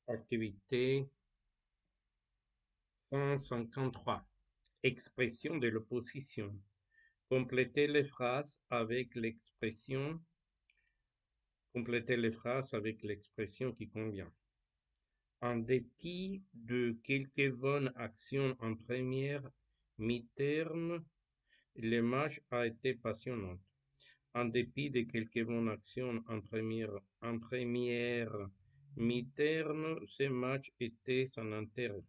Activité 153. Expression de l'opposition. Complétez les phrases avec l'expression qui convient. En dépit de quelques bonnes actions en première mi-terme, le match a été passionnant. En dépit de quelques bonnes actions en première mi-terme, ce match était sans intérêt.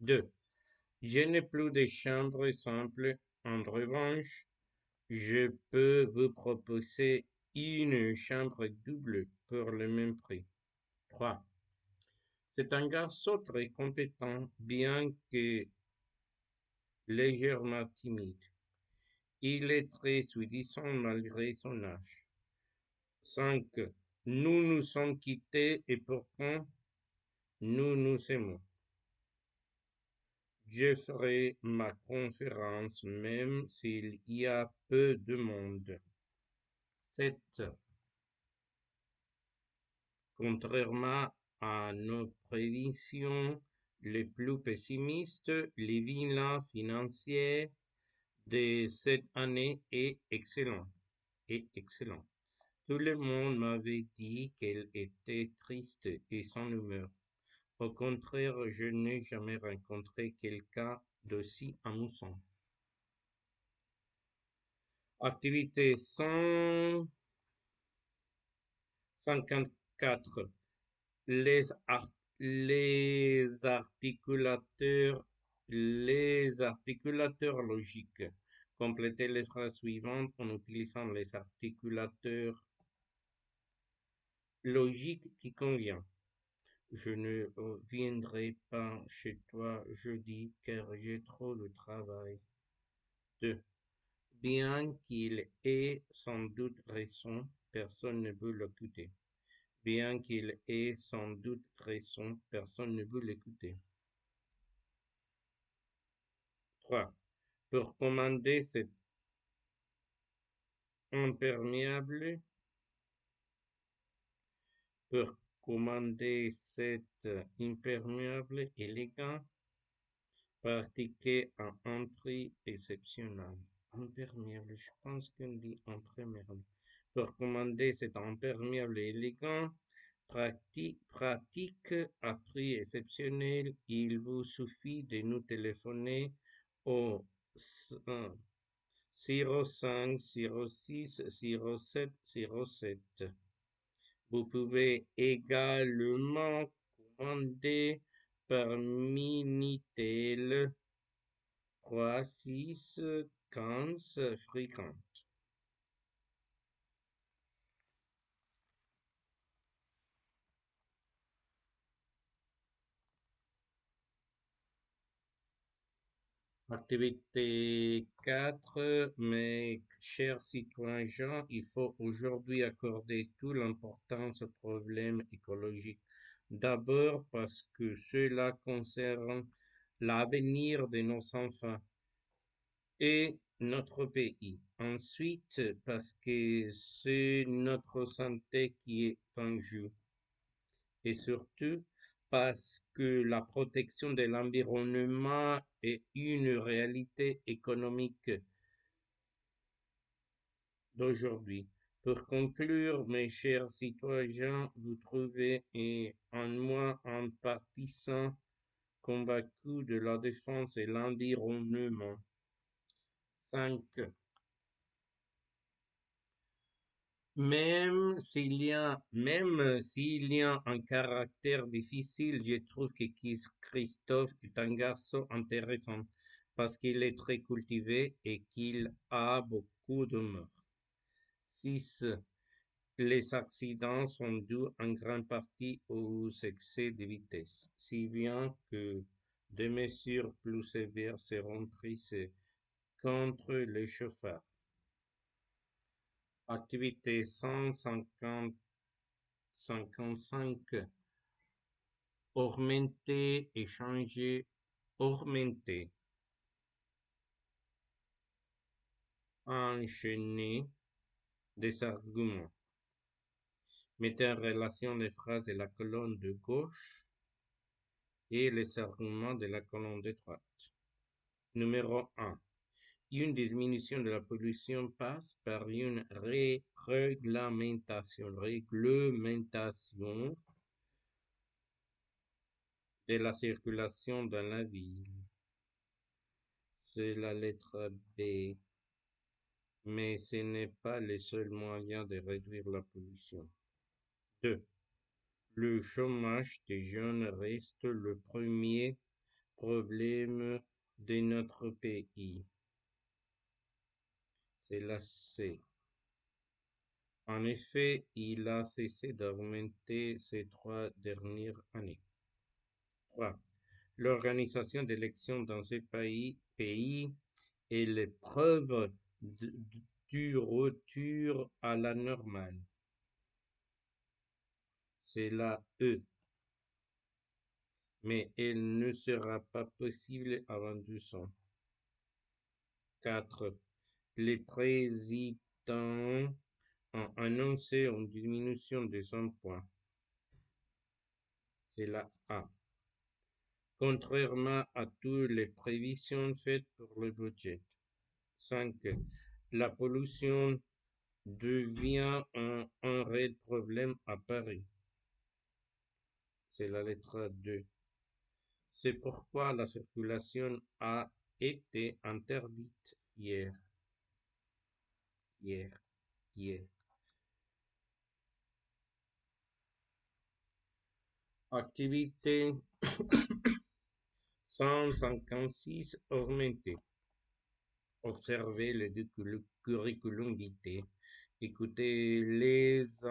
2. Je n'ai plus de chambre simple. En revanche, je peux vous proposer une chambre double pour le même prix. 3. C'est un garçon très compétent, bien que légèrement timide. Il est très séduisant malgré son âge. 5. Nous nous sommes quittés et pourtant nous nous aimons. Je ferai ma conférence même s'il y a peu de monde. 7. Contrairement à nos prévisions les plus pessimistes, le bilan financier de cette année est excellent. Tout le monde m'avait dit qu'elle était triste et sans humeur. Au contraire, je n'ai jamais rencontré quelqu'un d'aussi amusant. Activité 154. Les, les articulateurs logiques. Complétez les phrases suivantes en utilisant les articulateurs logiques qui conviennent. Je ne viendrai pas chez toi jeudi car j'ai trop de travail. 2. Bien qu'il ait sans doute raison, personne ne veut l'écouter. Bien qu'il ait sans doute raison, personne ne veut l'écouter. 3. Pour commander cet imperméable, pour commander cet imperméable élégant, pratiquez à un prix exceptionnel. Imperméable, je pense qu'on dit imperméable. Pour commander cet imperméable élégant, pratique à prix exceptionnel, il vous suffit de nous téléphoner au 05 06 07 07. Vous pouvez également commander par Minitel 3615 fréquente. Activité 4. Mes chers citoyens, il faut aujourd'hui accorder toute l'importance aux problèmes écologiques. D'abord parce que cela concerne l'avenir de nos enfants et notre pays. Ensuite, parce que c'est notre santé qui est en jeu. Et surtout, parce que la protection de l'environnement est une réalité économique d'aujourd'hui. Pour conclure, mes chers citoyens, vous trouvez en moi un partisan convaincu de la défense de l'environnement. 5. Même s'il y a un caractère difficile, je trouve que Christophe est un garçon intéressant parce qu'il est très cultivé et qu'il a beaucoup d'humour. 6. Les accidents sont dus en grande partie aux excès de vitesse, si bien que des mesures plus sévères seront prises contre les chauffeurs. Activité 155. Augmenter, échanger, augmenter, enchaîner, Des arguments. Mettez en relation les phrases de la colonne de gauche et les arguments de la colonne de droite. Numéro 1. Une diminution de la pollution passe par une réglementation de la circulation dans la ville. C'est la lettre B, mais ce n'est pas le seul moyen de réduire la pollution. 2. Le chômage des jeunes reste le premier problème de notre pays. C'est la C. En effet, il a cessé d'augmenter ces 3 dernières années. 3. L'organisation d'élections dans ce pays est l'épreuve du retour à la normale. C'est la E, mais elle ne sera pas possible avant 2 ans. 4. Les présidents ont annoncé une diminution de 100 points. C'est la A. Contrairement à toutes les prévisions faites pour le budget. 5. La pollution devient un réel problème à Paris. C'est la lettre 2. C'est pourquoi la circulation a été interdite hier. Activité 156 augmentée. Observez le curriculum vitae. Écoutez les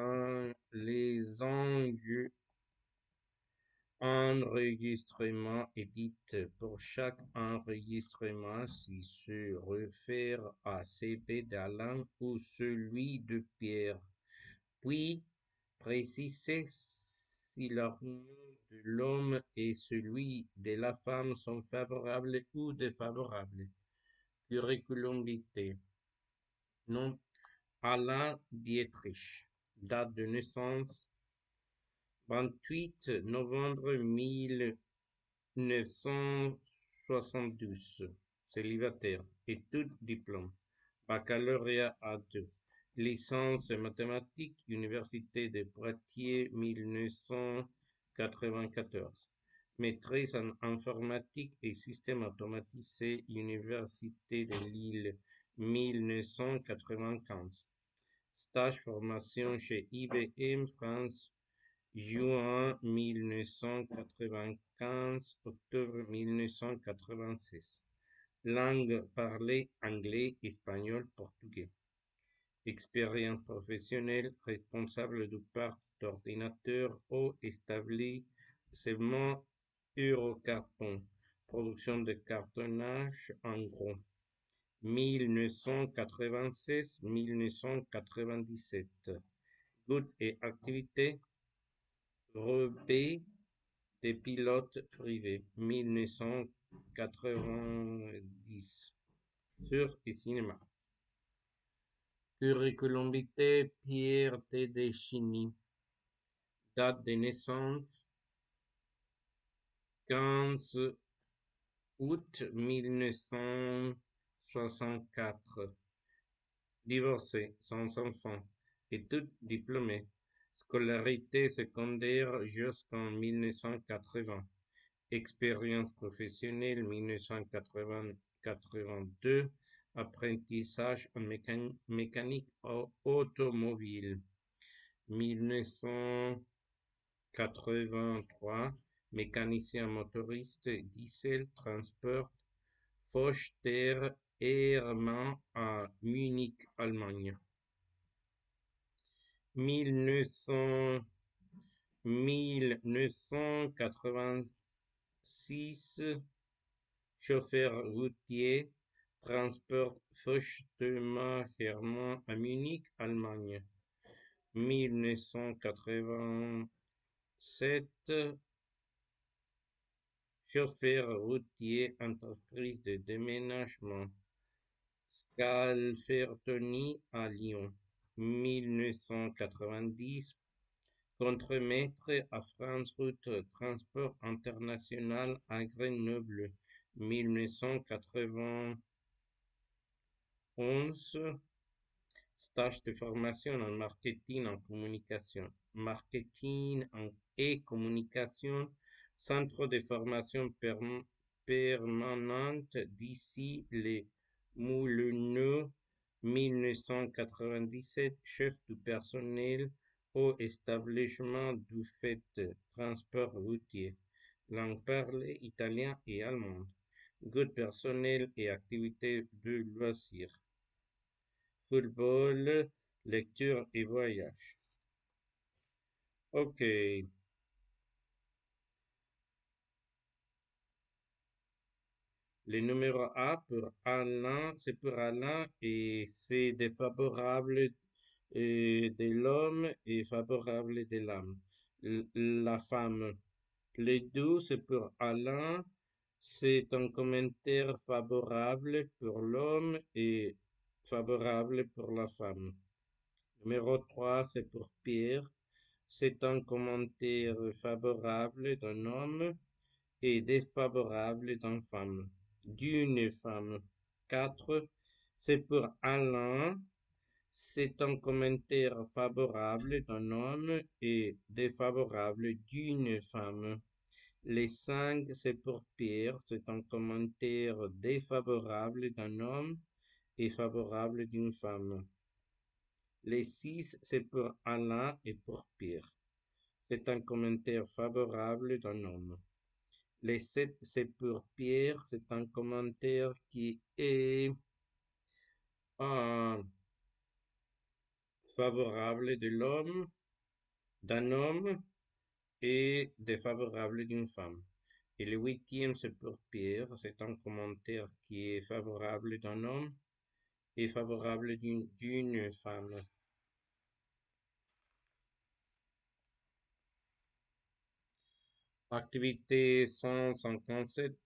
enregistrements et dites pour chaque enregistrement s'il se réfère à CP d'Alain ou celui de Pierre. Puis, précisez si l'argument de l'homme et celui de la femme sont favorables ou défavorables. Curriculum vitae. Nom Alain Dietrich. Date de naissance 28 novembre 1972. Célibataire. Études diplôme. Baccalauréat A2. Licence mathématiques, Université de Poitiers 1994. Maîtrise en informatique et systèmes automatisés, Université de Lille 1995. Stage formation chez IBM France, juin 1995, octobre 1996. Langue parlée anglais, espagnol, portugais. Expérience professionnelle, responsable du parc d'ordinateurs ou établissement Eurocarton. Production de cartonnage en gros. 1996-1997. Good et activité. Brevet des pilotes privés. 1990. Sur et cinéma. Curriculum vitae, Pierre Tédéchini. Date de naissance 15 août 1964. Divorcé, sans enfant. Études diplômé. Scolarité secondaire jusqu'en 1980. Expérience professionnelle 1982. Apprentissage en mécanique automobile 1983. Mécanicien motoriste diesel transport Foster Ehrmann à Munich, Allemagne. 1986. Chauffeur routier transport Foster Ehrmann à Munich, Allemagne. 1987. Chauffeur routier entreprise de déménagement Scalfertoni à Lyon. 1990, contremaître à France Route Transport International à Grenoble, 1991, stage de formation en marketing en communication. Et communication, centre de formation permanente d'ici les Moulineaux, 1997, chef du personnel au établissement du fait transport routier. Langue parlée, italien et allemand. Good personnel et activités de loisirs. Football, lecture et voyage. Ok, le numéro A pour Alain, c'est pour Alain et c'est défavorable de l'homme et favorable de l'âme. La femme. Les deux, c'est pour Alain, c'est un commentaire favorable pour l'homme et favorable pour la femme. Numéro 3, c'est pour Pierre. C'est un commentaire favorable d'un homme et défavorable d'une femme. 4. C'est pour Alain. C'est un commentaire favorable d'un homme et défavorable d'une femme. Les 5, c'est pour Pierre. C'est un commentaire défavorable d'un homme et favorable d'une femme. Les 6, c'est pour Alain et pour Pierre. C'est un commentaire favorable d'un homme. Les 7, c'est pour Pierre. C'est un commentaire qui est euh, favorable d'un homme et défavorable d'une femme. Et le 8e, c'est pour Pierre. C'est un commentaire qui est favorable d'un homme et favorable d'une femme. Activité 157.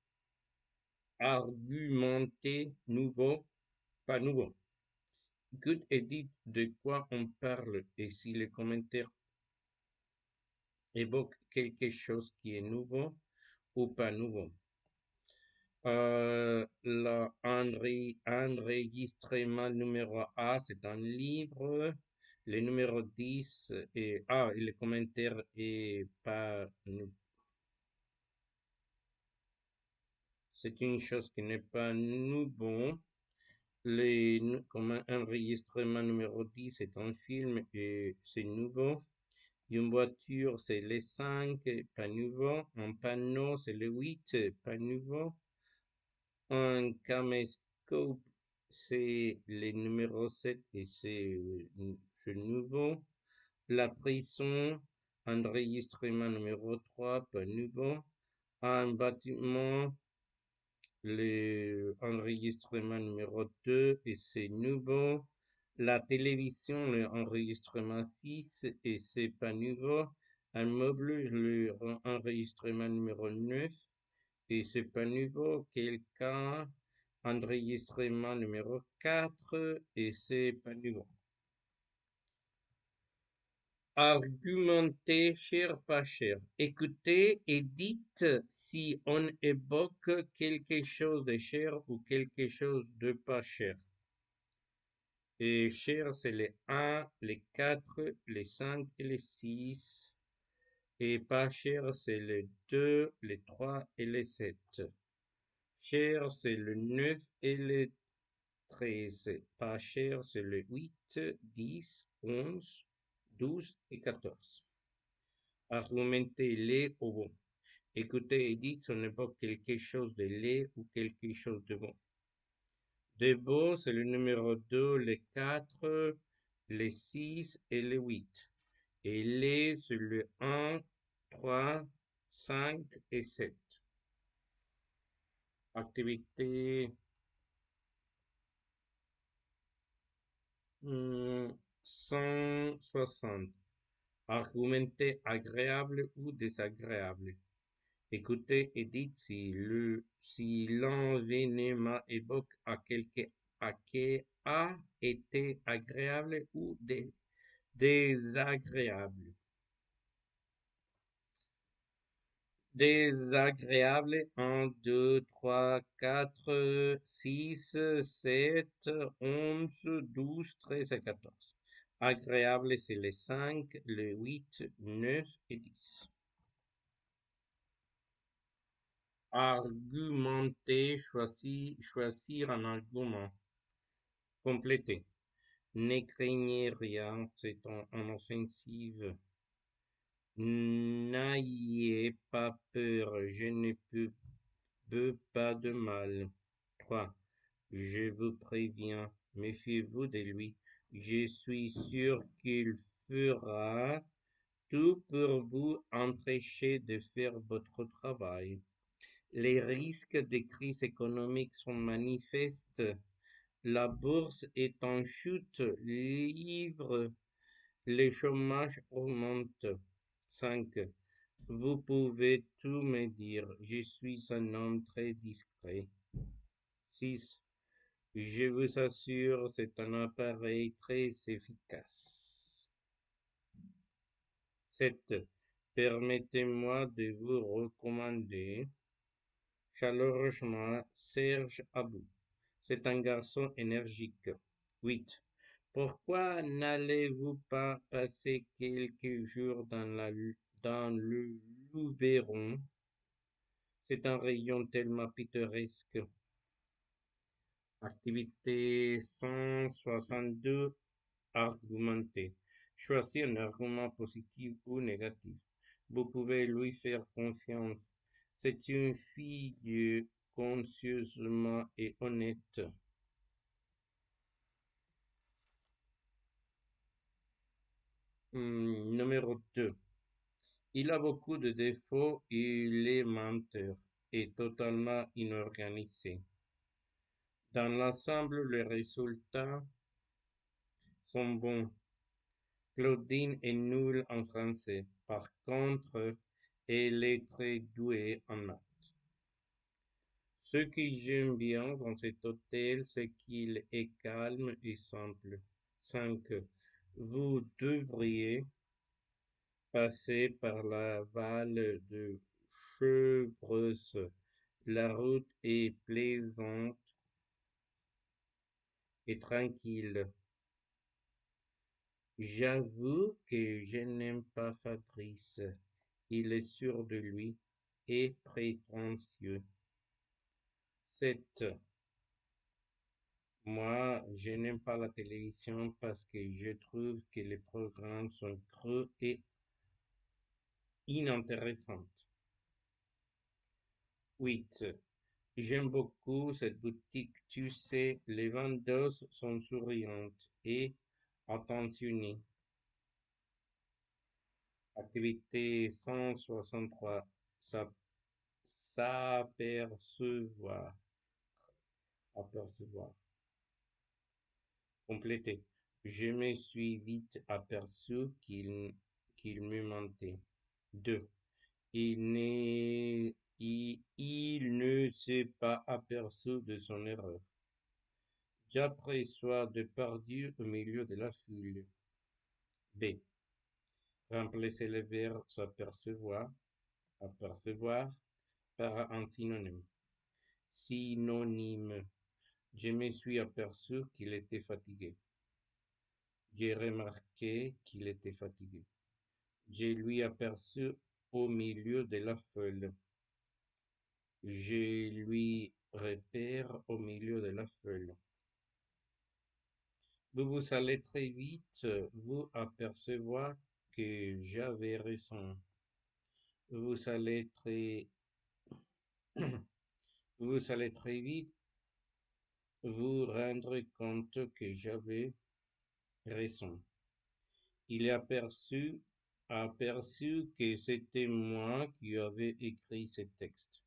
Argumenter nouveau, pas nouveau. Good edit de quoi on parle et si le commentaire évoque quelque chose qui est nouveau ou pas nouveau. Enregistrement numéro A, c'est un livre. Le numéro 10 et le commentaire est pas, c'est une chose qui n'est pas nouveau. Comme un enregistrement numéro 10, c'est un film et c'est nouveau. Une voiture, c'est le 5, pas nouveau. Un panneau, c'est le 8, pas nouveau. Un caméscope, c'est le numéro 7 et c'est nouveau. La prison, enregistrement numéro 3, pas nouveau. Un bâtiment, le enregistrement numéro 2 et c'est nouveau. La télévision, le enregistrement 6 et c'est pas nouveau. Un meuble, le enregistrement numéro 9 et c'est pas nouveau. Quelqu'un, enregistrement numéro 4 et c'est pas nouveau. Argumentez, cher, pas cher. Écoutez et dites si on évoque quelque chose de cher ou quelque chose de pas cher. Et cher, c'est les 1, les 4, les 5 et les 6. Et pas cher, c'est les 2, les 3 et les 7. Cher, c'est le 9 et le 13. Pas cher, c'est le 8, 10, 11, 12 et 14. Argumentez les ou bon. Écoutez et dites si on évoque quelque chose de laid ou quelque chose de bon. De beau, c'est le numéro 2, les 4, les 6 et les 8. Et les, c'est le 1, 3, 5 et 7. Activité 160. Argumenter agréable ou désagréable. Écoutez et dites si l'envénement évoque à quelque a été agréable ou désagréable. Désagréable, un, 2, 3, 4, 6, 7, 11, 12, 13 et 14. Agréable, c'est les 5, le 8, 9 et 10. Argumenter, choisir un argument. Compléter. Ne craignez rien, c'est en offensive. N'ayez pas peur, je ne veux pas de mal. 3. Je vous préviens, méfiez-vous de lui. Je suis sûr qu'il fera tout pour vous empêcher de faire votre travail. Les risques de crise économique sont manifestes. La bourse est en chute libre, le chômage augmente. 5. Vous pouvez tout me dire, je suis un homme très discret. 6. Je vous assure, c'est un appareil très efficace. 7. Permettez-moi de vous recommander chaleureusement Serge Abou. C'est un garçon énergique. 8. Pourquoi n'allez-vous pas passer quelques jours dans le Luberon? C'est un rayon tellement pittoresque. Activité 162. Argumenter. Choisir un argument positif ou négatif. Vous pouvez lui faire confiance. C'est une fille conscieusement et honnête. Numéro 2. Il a beaucoup de défauts, il est menteur et totalement inorganisé. Dans l'ensemble, les résultats sont bons. Claudine est nulle en français. Par contre, elle est très douée en maths. Ce que j'aime bien dans cet hôtel, c'est qu'il est calme et simple. 5. Vous devriez passer par la vallée de Chevreuse. La route est plaisante et tranquille. J'avoue que je n'aime pas Fabrice. Il est sûr de lui et prétentieux. 7. Moi, je n'aime pas la télévision parce que je trouve que les programmes sont creux et inintéressants. 8. J'aime beaucoup cette boutique. Tu sais, les vendeuses sont souriantes et attentionnées. Activité 163. S'apercevoir. Apercevoir. Compléter. Je me suis vite aperçu qu'il me mentait. 2. Il ne s'est pas aperçu de son erreur. J'aperçois Depardieu au milieu de la foule. B. Remplacer le verbe s'apercevoir, apercevoir par un synonyme. Synonyme. Je me suis aperçu qu'il était fatigué. J'ai remarqué qu'il était fatigué. Je lui aperçu au milieu de la foule. Je lui repère au milieu de la foule. Vous allez très vite vous apercevoir que j'avais raison. Vous allez très, vous allez très vite vous rendre compte que j'avais raison. Il aperçu que c'était moi qui avais écrit ce texte.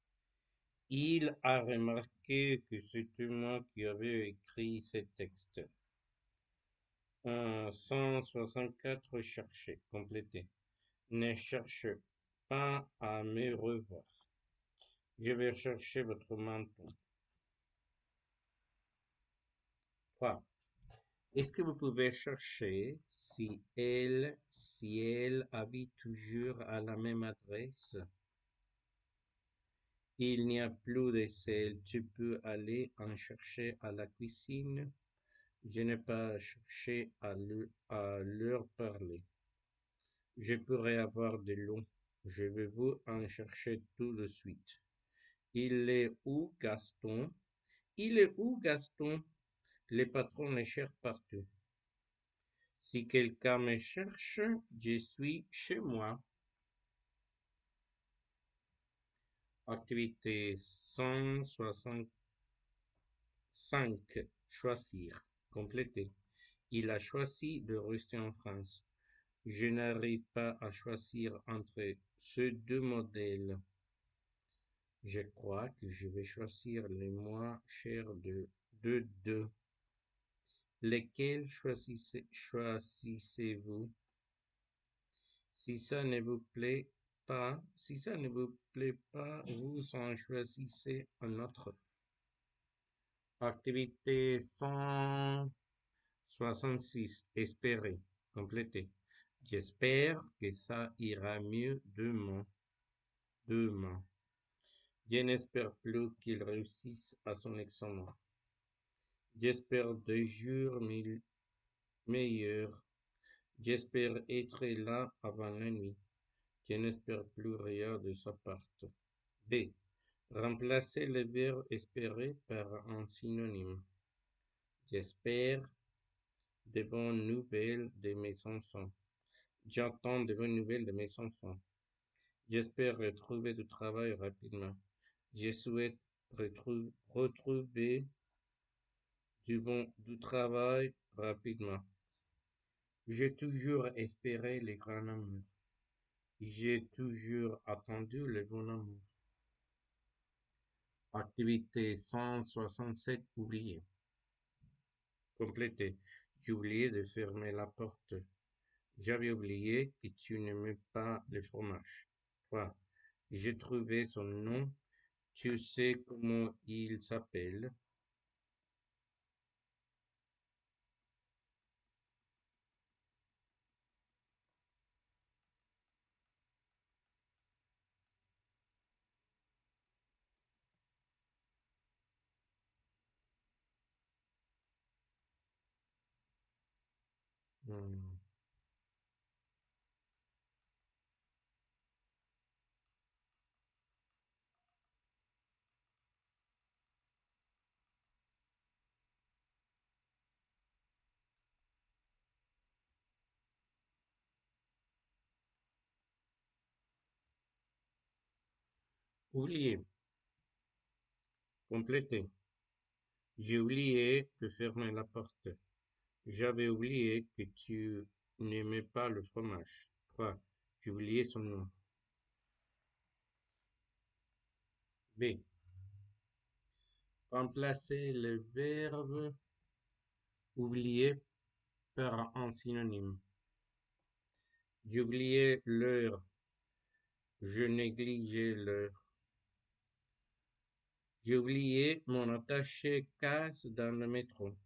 Il a remarqué que c'était moi qui avais écrit ce texte. 164 chercher, compléter. Ne cherche pas à me revoir. Je vais chercher votre menton. 3. Est-ce que vous pouvez chercher si elle habite toujours à la même adresse? Il n'y a plus de sel, tu peux aller en chercher à la cuisine. Je n'ai pas cherché à leur parler. Je pourrais avoir de l'eau. Je vais vous en chercher tout de suite. Il est où Gaston? Il est où Gaston? Les patrons le cherchent partout. Si quelqu'un me cherche, je suis chez moi. Activité 165. Choisir. Compléter. Il a choisi de rester en France. Je n'arrive pas à choisir entre ces deux modèles. Je crois que je vais choisir le moins cher de deux. Lesquels choisissez-vous? Si ça ne vous plaît pas, vous en choisissez un autre. Activité 166. Espérer. Compléter. J'espère que ça ira mieux demain. Demain. Je n'espère plus qu'il réussisse à son examen. J'espère des jours meilleurs. J'espère être là avant la nuit. Je n'espère plus rien de sa part. B. Remplacer le verbe espérer par un synonyme. J'espère de bonnes nouvelles de mes enfants. J'attends de bonnes nouvelles de mes enfants. J'espère retrouver du travail rapidement. Je souhaite retrouver du travail rapidement. J'ai toujours espéré le grand amour. J'ai toujours attendu le bon amour. Activité 167. Oublier. Compléter. J'ai oublié de fermer la porte. J'avais oublié que tu n'aimais pas le fromage. 3. J'ai trouvé son nom. Tu sais comment il s'appelle? Hmm. Oublier. Compléter. J'ai oublié de fermer la porte. J'avais oublié que tu n'aimais pas le fromage. 3. J'ai oublié son nom. B. Remplacer le verbe oublier par un synonyme. J'ai oublié l'heure. Je négligeais l'heure. J'ai oublié mon attaché-casse dans le métro.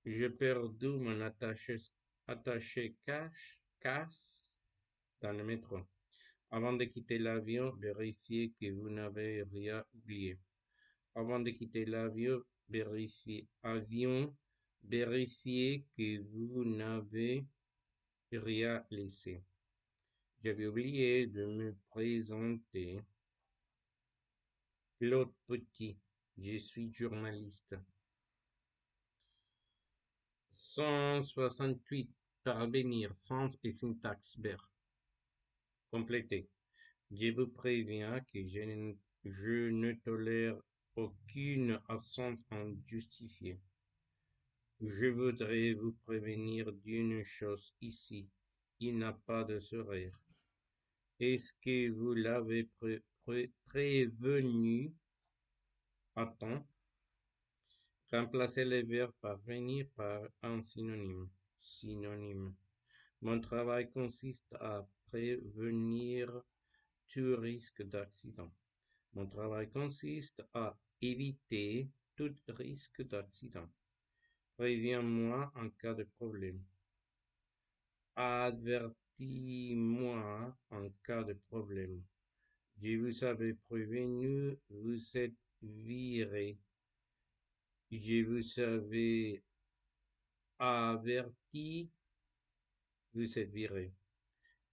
J'ai perdu mon attaché-casse dans le métro. Avant de quitter l'avion, vérifiez que vous n'avez rien oublié. Avant de quitter vérifiez que vous n'avez rien laissé. J'avais oublié de me présenter. Claude Petit, je suis journaliste. 168. Parvenir, sens et syntaxe. Compléter. Je vous préviens que je ne tolère aucune absence injustifiée. Je voudrais vous prévenir d'une chose ici. Il n'a pas de sourire. Est-ce que vous l'avez prévenu à temps? Remplacez le verbe parvenir par un synonyme. Synonyme. Mon travail consiste à prévenir tout risque d'accident. Mon travail consiste à éviter tout risque d'accident. Préviens-moi en cas de problème. Avertis-moi en cas de problème. Je vous avais prévenu, vous êtes viré. Je vous avais averti, vous êtes viré.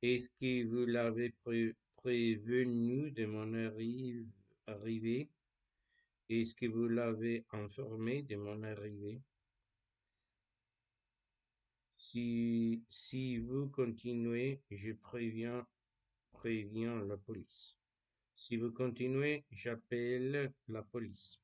Est-ce que vous l'avez prévenu de mon arrivée? Est-ce que vous l'avez informé de mon arrivée? Si vous continuez, je préviens la police. Si vous continuez, j'appelle la police.